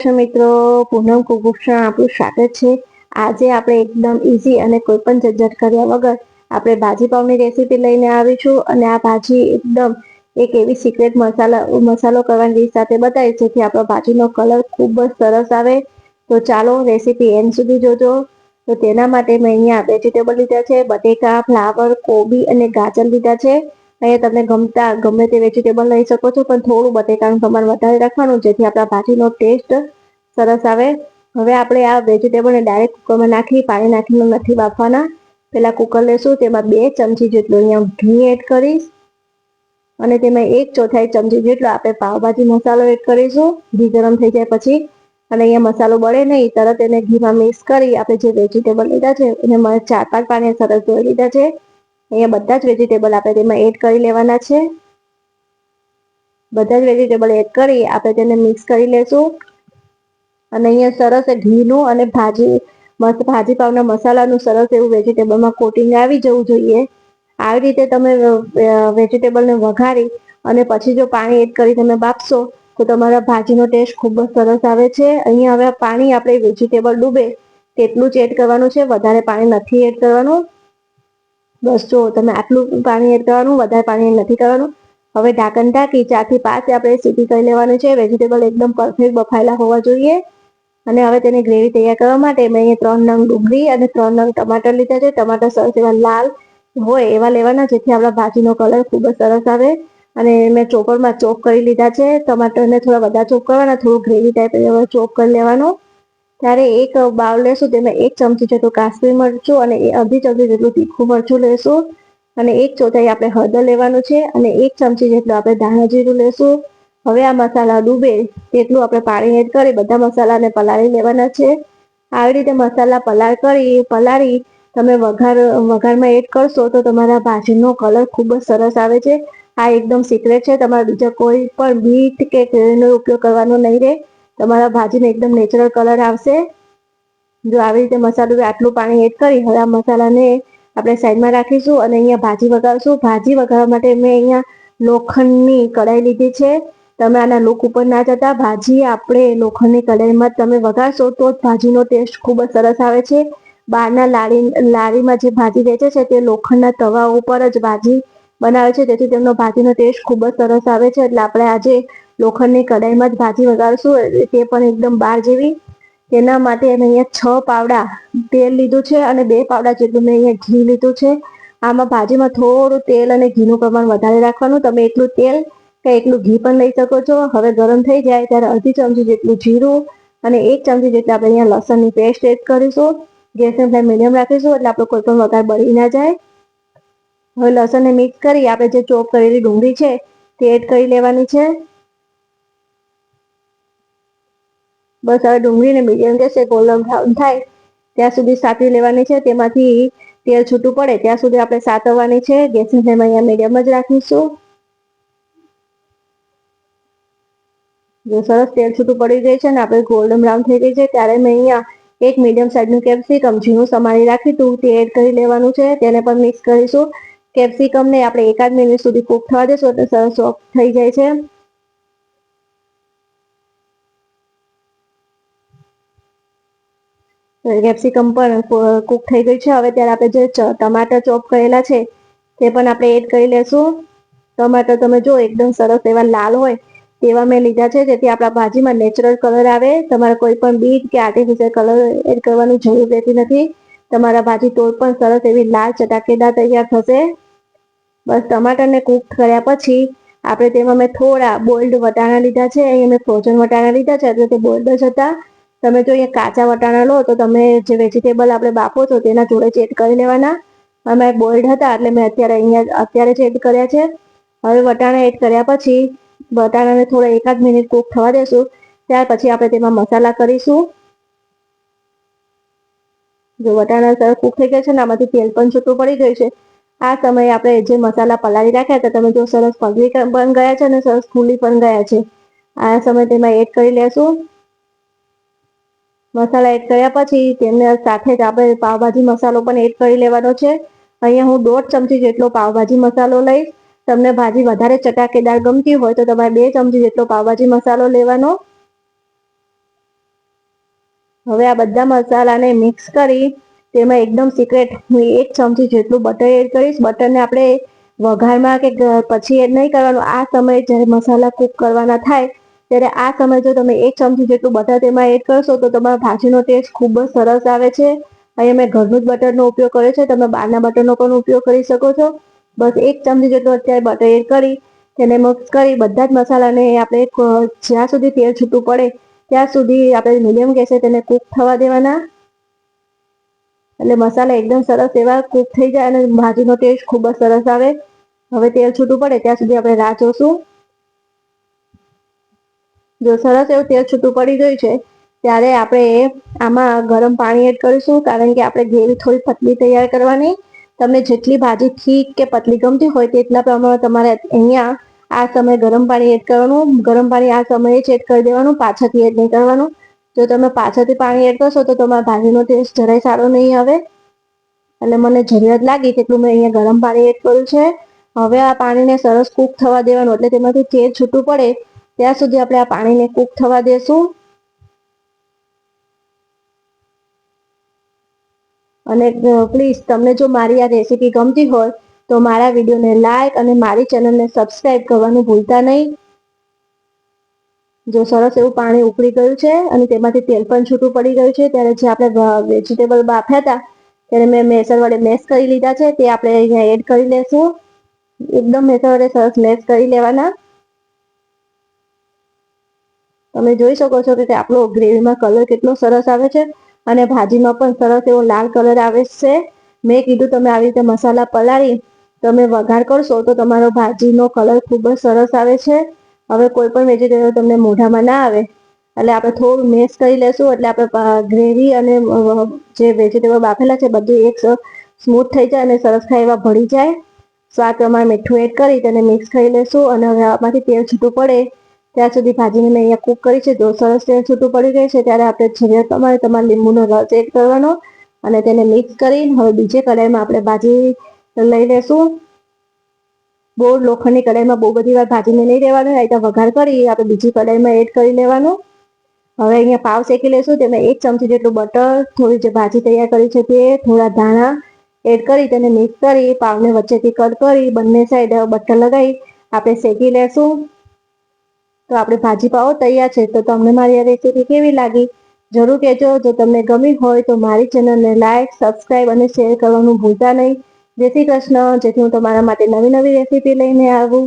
મિત્રો, પૂનમ કુકભૂષણ આપણું સ્વાગત છે। આજે આપણે એકદમ ઈઝી અને કોઈ પણ ઝંઝટ કર્યા વગર આપણે ભાજી પાવની રેસીપી લઈને આવી છું। અને આ ભાજી એકદમ એક એવી સિક્રેટ મસાલો કરવાની રીત સાથે બતાવી જેથી આપણો ભાજીનો કલર ખૂબ જ સરસ આવે। તો ચાલો રેસીપી એન્ડ સુધી જોજો। તો તેના માટે મેં અહીંયા વેજીટેબલ લીધા છે, બટેકા, ફ્લાવર, કોબી અને ગાજર લીધા છે। અહીંયા તમે ગમતા ગમે તે વેજીટેબલ લઈ શકો છો, પણ થોડું બટેકાનું પ્રમાણ વધારે રાખવાનું જેથી આપણા ભાજીનો ટેસ્ટ સરસ આવે। હવે આપણે આ વેજીટેબલને ડાયરેક્ટ કુકરમાં નાખી પાણી નાખીને નથી બાફવાના। પહેલા કુકર લેશું, તેમાં 2 ચમચી જેટલું અહીંયા ઘી એડ કરીશ અને તેમાં 1/4 ચમચી જેટલો આપણે પાવભાજી મસાલો એડ કરીશું। ઘી ગરમ થઈ જાય પછી અને અહીંયા મસાલો બળે નહીં તરત એને ઘીમાં મિક્સ કરી આપણે જે વેજીટેબલ લીધા છે એને 4-5 પાણી સરસ ધોઈ લીધા છે। અહીંયા બધા જ વેજીટેબલ આપણે તેમાં એડ કરી લેવાના છે। બધા જ વેજીટેબલ એડ કરી આપણે તેને મિક્સ કરી લેશું અને અહીંયા સરસ ઘીનું અને ભાજી પાવના મસાલાનું સરસ એવું વેજીટેબલમાં કોટિંગ આવી જવું જોઈએ। આવી રીતે તમે વેજીટેબલને વઘારી અને પછી જો પાણી એડ કરી તમે બાફશો તો તમારા ભાજીનો ટેસ્ટ ખૂબ જ સરસ આવે છે। અહીંયા હવે પાણી આપણે વેજીટેબલ ડૂબે તેટલું જ એડ કરવાનું છે, વધારે પાણી નથી એડ કરવાનું। બસ જો તમે આટલું પાણી એડ કરવાનું, વધારે પાણી નથી કરવાનું। હવે ઢાંકણ ઢાંકી 4 થી 5 આપણે સીટી કરી લેવાની છે। વેજીટેબલ એકદમ પરફેક્ટ બફાયેલા હોવા જોઈએ। અને હવે તેની ગ્રેવી તૈયાર કરવા માટે મેં અહીંયા 3 નંગ ડુંગળી અને 3 નંગ ટમાટર લીધા છે। ટમાટર સરસ એવા લાલ હોય એવા લેવાના જેથી આપણા ભાજીનો કલર ખૂબ જ સરસ આવે। અને મેં ચોપરમાં ચોપ કરી લીધા છે। ટમાટરને થોડા વધારે ચોપ કરવાના, થોડું ગ્રેવી ટાઈપ ચોપ કરી લેવાનું। ત્યારે એક બાઉલ લેશું, તેમાં 1 ચમચી જેટલું કાશ્મીરી મરચું અને અડધી ચમચી જેટલું તીખું મરચું લેશું અને 1/4 આપણે હળદર લેવાનું છે અને 1 ચમચી જેટલું આપણે ધાણા જીરું લેશું। હવે આ મસાલા ડૂબે તેટલું આપણે પાણી એડ કરી બધા મસાલાને પલાળી લેવાના છે। આવી રીતે મસાલા પલાળી તમે વઘારમાં એડ કરશો તો તમારા ભાજીનો કલર ખૂબ જ સરસ આવે છે। આ એકદમ સિક્રેટ છે, તમારે બીજા કોઈ પણ બીટ કે ગ્રેવીનો ઉપયોગ કરવાનો નહીં રહે, તમારા ભાજીને એકદમ નેચરલ કલર આવશે। જો આવી રીતે મસાલો આટલું પાણી એડ કરી હવે આ મસાલાને આપણે સાઈડમાં રાખીશું અને અહીંયા ભાજી વઘારશું। ભાજી વઘારવા માટે મેં અહીંયા લોખંડની કઢાઈ લીધી છે। તમે આના લુક ઉપર ના જતા, ભાજી આપણે લોખંડની કઢાઈમાં તમે વઘારશો તો જ ભાજીનો ટેસ્ટ ખૂબ જ સરસ આવે છે। બહારના લારીમાં જે ભાજી વેચે છે તે લોખંડના તવા ઉપર જ ભાજી બનાવે છે, જેથી તેમનો ભાજીનો ટેસ્ટ ખૂબ જ સરસ આવે છે। એટલે આપણે આજે લોખંડની કઢાઈમાં જ ભાજી વઘારશું, તે પણ એકદમ બાર જેવી। તેના માટે મેં અહીંયા 6 પાવડા તેલ લીધું છે અને 2 પાવડા જેટલું મેં અહીંયા ઘી લીધું છે। આમાં ભાજીમાં થોડું તેલ અને ઘીનું પ્રમાણ વધારે રાખવાનું। તમે એટલું તેલ કે એટલું ઘી પણ લઈ શકો છો। હવે ગરમ થઈ જાય ત્યારે અડધી ચમચી જેટલું જીરું અને 1 ચમચી જેટલી આપણે અહીંયા લસણની પેસ્ટ એડ કરીશું। ગેસની ફ્લેમ મીડિયમ રાખીશું એટલે આપણો કોઈ પણ વઘાર બળી ના જાય। હવે લસણને મિક્સ કરી આપણે જે ચોપ કરેલી ડુંગળી છે તે એડ કરી લેવાની છે। બસ હવે ડુંગળીને મીડિયમ ગેસે ગોલ્ડન બ્રાઉન થાય ત્યાં સુધી સાતળી લેવાની છે। તેમાંથી તેલ છૂટું પડે ત્યાં સુધી આપણે સાતળવાની છે। ગેસની ફ્લેમ અહીંયા મીડિયમ જ રાખીશું। જો સરસ તેલ છૂટું પડી જાય છે ને આપણે ગોલ્ડન બ્રાઉન થઈ ગઈ છે ત્યારે મેં અહીંયા એક મીડિયમ સાઇઝનું કેપ્સિકમ ઝીણું સમારી રાખ્યું હતું તે એડ કરી લેવાનું છે। તેને પણ મિક્સ કરીશું। કેપ્સિકમને આપણે 1 મિનિટ સુધી કૂક થવા દેશું એટલે સરસ સોફ્ટ થઈ જાય છે। કેપ્સિકમ પણ કૂક થઈ ગઈ છે। હવે ત્યારે આપણે જે ટમાટર ચોપ કરેલા છે તે પણ આપણે એડ કરી લેશું। ટમાટર તમે જો એકદમ સરસ એવા લાલ હોય તેવા મેં લીધા છે, જેથી આપણા ભાજીમાં નેચરલ કલર આવે। તમારે કોઈ પણ બીટ કે આર્ટિફિશિયલ કલર એડ કરવાની જરૂર રહેતી નથી। તમારા ભાજી તો પણ સરસ એવી લાલ ચટાકેદાર તૈયાર થશે। બસ ટમાટરને કૂક કર્યા પછી આપણે તેમાં મેં થોડા બોઇલ્ડ વટાણા લીધા છે। અહીંયા મેં ફ્રોઝન વટાણા લીધા છે એટલે તે બોઇલ્ડ જ હતા। તમે જો અહીંયા કાચા વટાણા લો તો તમે જે વેજીટેબલ આપણે બાફો છો તેના જોડે જ એડ કરી લેવાના। અમે બોઇલ્ડ હતા એટલે મેં અત્યારે જ એડ કર્યા છે। હવે વટાણા એડ કર્યા પછી વટાણાને થોડા 1 મિનિટ કૂક થવા દેશું। ત્યાર પછી આપણે તેમાં મસાલા કરીશું। જો વટાણા સરસ કૂક થઈ ગયા છે ને આમાંથી તેલ પણ છૂટું પડી ગયું છે, આ સમયે આપણે જે મસાલા પલાળી રાખ્યા હતા તમે જો સરસ પલળી પણ ગયા છે અને સરસ ફૂલી પણ ગયા છે। આ સમયે તેમાં એડ કરી લેશું। મસાલા એડ કર્યા પછી તેમને સાથે જ આપણે પાવભાજી મસાલો પણ એડ કરી લેવાનો છે। અહીંયા હું 1.5 ચમચી જેટલો પાવભાજી મસાલો લઈશ। તમને ભાજી વધારે ચટાકેદાર ગમતી હોય તો તમારે 2 ચમચી જેટલો પાવભાજી મસાલો લેવાનો। હવે આ બધા મસાલાને મિક્સ કરી તેમાં એકદમ સિક્રેટ હું 1 ચમચી જેટલું બટર એડ કરીશ. બટરને આપણે વઘારમાં કે પછી એડ નહીં કરવાનું. આ સમયે જ્યારે મસાલા કૂક કરવાના થાય ત્યારે આ સમયે જો તમે 1 ચમચી જેટલું બટર તેમાં એડ કરશો તો તમારા ભાજીનો ટેસ્ટ ખૂબ જ સરસ આવે છે. અહીંયા મેં ઘરનું જ બટરનો ઉપયોગ કર્યો છે. તમે બહારના બટરનો પણ ઉપયોગ કરી શકો છો. બસ 1 ચમચી જેટલું અત્યારે બટર એડ કરી તેને મિક્સ કરી બધા જ મસાલાને આપણે જ્યાં સુધી તેલ છૂટું પડે ત્યાં સુધી આપણે મીડિયમ ગેસે તેને કૂક થવા દેવાના. એટલે મસાલા એકદમ સરસ એવા કૂક થઈ જાય અને ભાજીનો ટેસ્ટ ખૂબ જ સરસ આવે. હવે તેલ છૂટું પડે ત્યાં સુધી આપણે રાહ જોશું. જો સરસ એવું તેલ છૂટું પડી ગયું છે ત્યારે આપણે આમાં ગરમ પાણી એડ કરીશું, કારણ કે આપણે ગ્રેવી થોડી પતલી તૈયાર કરવાની. તમને જેટલી ભાજી ઠીક કે પતલી ગમતી હોય તેટલા પ્રમાણે તમારે અહીંયા આ સમયે ગરમ પાણી એડ કરવાનું. ગરમ પાણી આ સમયે જ એડ કરી દેવાનું, પાછળથી એડ નહીં કરવાનું. જો તમે પાછળથી પાણી એડ કરશો તો તમારા ભાજીનો ટેસ્ટ જરાય સારો નહીં આવે. એટલે મને જરૂરિયાત લાગી તેટલું મેં અહીંયા ગરમ પાણી એડ કર્યું છે. હવે આ પાણીને સરસ કૂક થવા દેવાનું, એટલે તેમાંથી તેલ છૂટું પડે ત્યાં સુધી આપણે આ પાણીને કૂક થવા દેશું. અને પ્લીઝ તમને જો મારી આ રેસીપી ગમતી હોય તો મારા વિડીયોને લાઈક અને મારી ચેનલને સબસ્ક્રાઈબ કરવાનું ભૂલતા નહીં. જો સરસ એવું પાણી ઉકળી ગયું છે અને તેમાંથી તેલ પણ છૂટું પડી ગયું છે ત્યારે જે આપણે વેજીટેબલ બાફ્યા હતા ત્યારે મેં મેસર વડે મેશ કરી લીધા છે તે આપણે અહીંયા એડ કરી લેશું. એકદમ મેસર વડે સરસ મેશ કરી લેવાના. તમે જોઈ શકો છો કે આપણો ગ્રેવીમાં કલર કેટલો સરસ આવે છે અને ભાજીમાં પણ સરસ એવો લાલ કલર આવે છે. મેં કીધું તમે આવી રીતે મસાલા પલાળી તમે વઘાર કરશો તો તમારો ભાજીનો કલર ખૂબ જ સરસ આવે છે. હવે કોઈ પણ વેજીટેબલ તમને મોઢામાં ના આવે એટલે આપણે થોડું મેશ કરી લેશું, એટલે આપણે ગ્રેવી અને જે વેજીટેબલ બાફેલા છે બધું એક સ્મૂથ થઈ જાય અને સરસ ખાય એવા ભળી જાય. સ્વાદ પ્રમાણે મીઠું એડ કરી તેને મિક્સ કરી લેશું અને હવે આમાંથી તેલ છૂટું પડે ત્યાં સુધી ભાજીને મેં અહીંયા કૂક કરી છે. જો સરસ તેલ છૂટું પડી ગયું છે ત્યારે આપણે જરૂરિયાત પ્રમાણે તમારે લીંબુનો રસ એડ કરવાનો અને તેને મિક્સ કરી હવે બીજે કઢાઈમાં આપણે ભાજી લઈ લેશું. બહુ લોખંડની કઢાઈમાં બહુ બધી વાર ભાજીને નહીં રહેવાનું, આ વઘાર કરી આપણે બીજી કઢાઈમાં એડ કરી લેવાનું. હવે અહીંયા પાવ શેકી લેશું. તેમાં 1 ચમચી જેટલું બટર, થોડી જે ભાજી તૈયાર કરી છે તે, થોડા ધાણા એડ કરી તેને મિક્સ કરી પાવને વચ્ચેથી કટ કરી બંને સાઈડ બટર લગાવી આપણે શેકી લેશું. તો આપણે ભાજી પાવ તૈયાર છે. તો તમને મારી આ રેસીપી કેવી લાગી જરૂર કહેજો. જો તમને ગમી હોય તો મારી ચેનલને લાઈક, સબસ્ક્રાઈબ અને શેર કરવાનું ભૂલતા નહીં. જય શ્રી કૃષ્ણ. જેથી હું તમારા માટે નવી નવી રેસીપી લઈને આવું.